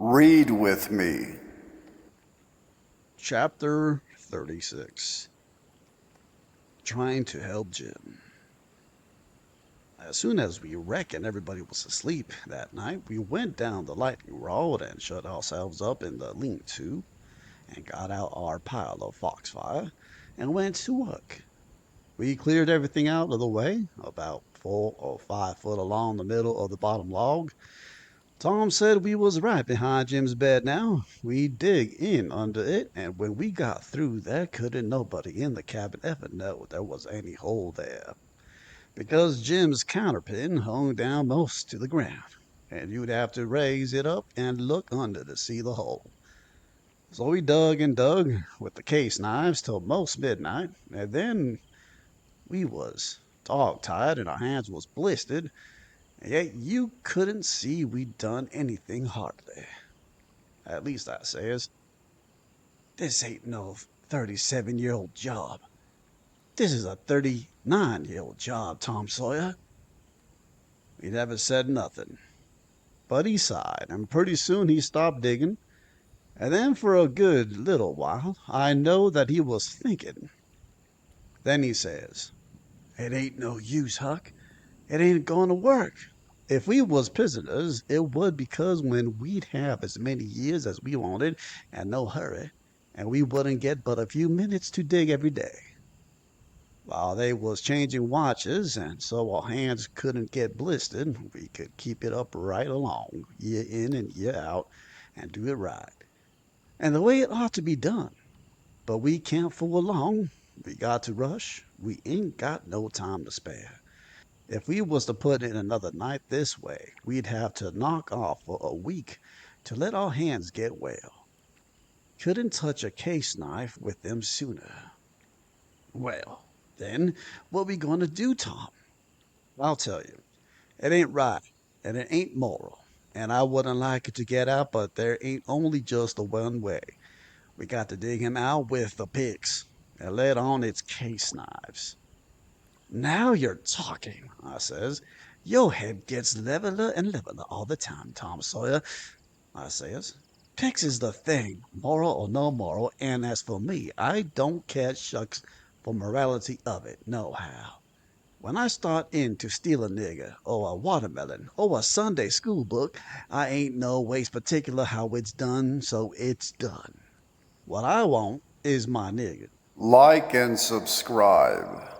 Read with me. Chapter 36. Trying to help Jim. As soon as we reckoned everybody was asleep that night, we went down the lightning rod and shut ourselves up in the lean-to, and got out our pile of foxfire, and went to work. We cleared everything out of the way, about 4 or 5 foot along the middle of the bottom log. Tom said we was right behind Jim's bed now. We dig in under it, and when we got through there couldn't nobody in the cabin ever know there was any hole there, because Jim's counterpin hung down most to the ground, and you'd have to raise it up and look under to see the hole. So we dug and dug with the case knives till most midnight, and then we was dog tired and our hands was blistered, and yet you couldn't see we'd done anything hardly. At least I says, "This ain't no 37-year-old job. This is a 39-year-old job, Tom Sawyer." He never said nothing, but he sighed, and pretty soon he stopped digging, and then for a good little while I know that he was thinking. Then he says, "It ain't no use, Huck. It ain't going to work. If we was prisoners, it would, because when we'd have as many years as we wanted, and no hurry, and we wouldn't get but a few minutes to dig every day. While they was changing watches, and so our hands couldn't get blistered, we could keep it up right along, year in and year out, and do it right, and the way it ought to be done. But we can't fool along. We got to rush. We ain't got no time to spare. If we was to put in another night this way, we'd have to knock off for a week to let our hands get well. Couldn't touch a case knife with them sooner." "Well, then, what we going to do, Tom?" "I'll tell you. It ain't right, and it ain't moral, and I wouldn't like it to get out, but there ain't only just the one way. We got to dig him out with the picks, and let on it's case knives." "Now you're talking," I says. "Your head gets leveler and leveler all the time, Tom Sawyer," I says. "Picks is the thing, moral or no moral, and as for me, I don't care shucks for morality of it, nohow. When I start in to steal a nigger, or a watermelon, or a Sunday school book, I ain't no ways particular how it's done, so it's done. What I want is my nigger." Like and subscribe.